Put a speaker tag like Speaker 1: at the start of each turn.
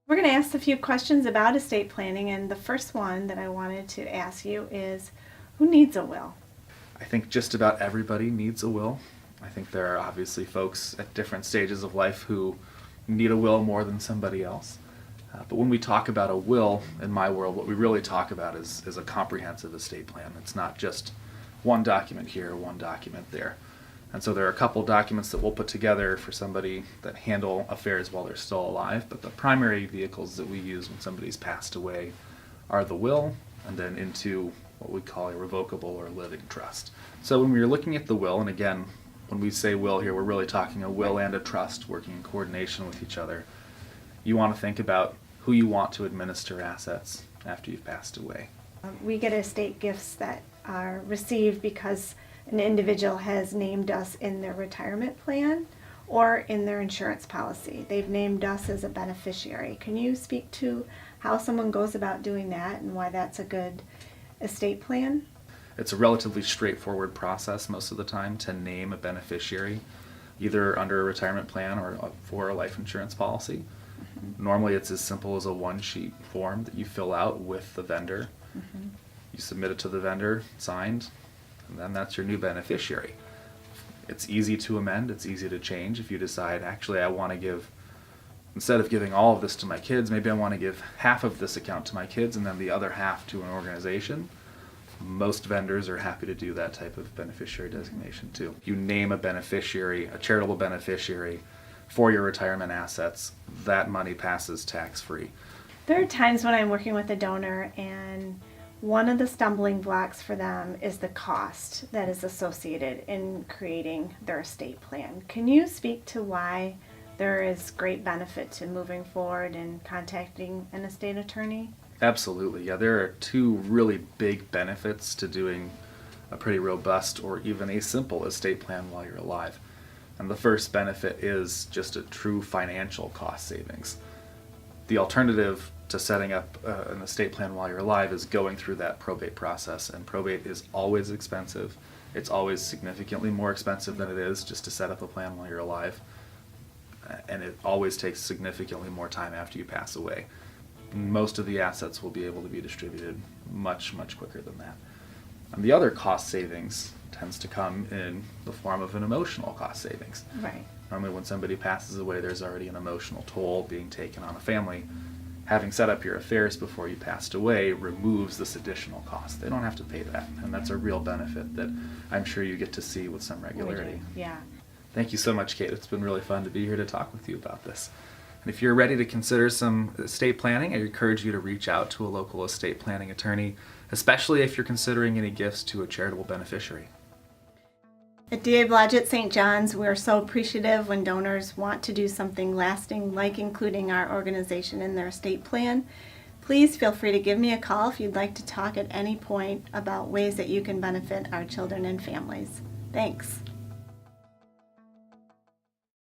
Speaker 1: We're going to ask a few questions about estate planning, and the first one that I wanted to ask you is, who needs a will?
Speaker 2: I think just about everybody needs a will. I think there are obviously folks at different stages of life who need a will more than somebody else. But when we talk about a will, in my world, what we really talk about is a comprehensive estate plan. It's not just one document here, one document there. And so there are a couple documents that we'll put together for somebody that handle affairs while they're still alive, but the primary vehicles that we use when somebody's passed away are the will and then into what we call a revocable or living trust. So when we're looking at the will, and again, when we say will here, we're really talking a will and a trust working in coordination with each other. You want to think about who you want to administer assets after you've passed away.
Speaker 1: We get estate gifts that are received because an individual has named us in their retirement plan or in their insurance policy. They've named us as a beneficiary. Can you speak to how someone goes about doing that and why that's a good estate plan?
Speaker 2: It's a relatively straightforward process most of the time to name a beneficiary, either under a retirement plan or for a life insurance policy. Normally it's as simple as a one-sheet form that you fill out with the vendor. You submit it to the vendor, signed, and then that's your new beneficiary. It's easy to amend, it's easy to change if you decide, actually I want to give, instead of giving all of this to my kids, maybe I want to give half of this account to my kids and then the other half to an organization. Most vendors are happy to do that type of beneficiary designation too. You name a beneficiary, a charitable beneficiary, for your retirement assets, that money passes tax-free.
Speaker 1: There are times when I'm working with a donor and one of the stumbling blocks for them is the cost that is associated in creating their estate plan. Can you speak to why there is great benefit to moving forward and contacting an estate attorney?
Speaker 2: Absolutely, yeah. There are two really big benefits to doing a pretty robust or even a simple estate plan while you're alive. And the first benefit is just a true financial cost savings. The alternative to setting up an estate plan while you're alive is going through that probate process, and probate is always expensive. It's always significantly more expensive than it is just to set up a plan while you're alive, and it always takes significantly more time after you pass away. Most of the assets will be able to be distributed much quicker than that. And the other cost savings tends to come in the form of an emotional cost savings.
Speaker 1: Right.
Speaker 2: Normally when somebody passes away, there's already an emotional toll being taken on a family. Having set up your affairs before you passed away removes this additional cost. They don't have to pay that, and that's a real benefit that I'm sure you get to see with some regularity.
Speaker 1: Yeah.
Speaker 2: Thank you so much, Kate. It's been really fun to be here to talk with you about this. And if you're ready to consider some estate planning, I encourage you to reach out to a local estate planning attorney, especially if you're considering any gifts to a charitable beneficiary.
Speaker 1: At DA Blodgett St. John's, we're so appreciative when donors want to do something lasting, like including our organization in their estate plan. Please feel free to give me a call if you'd like to talk at any point about ways that you can benefit our children and families. Thanks.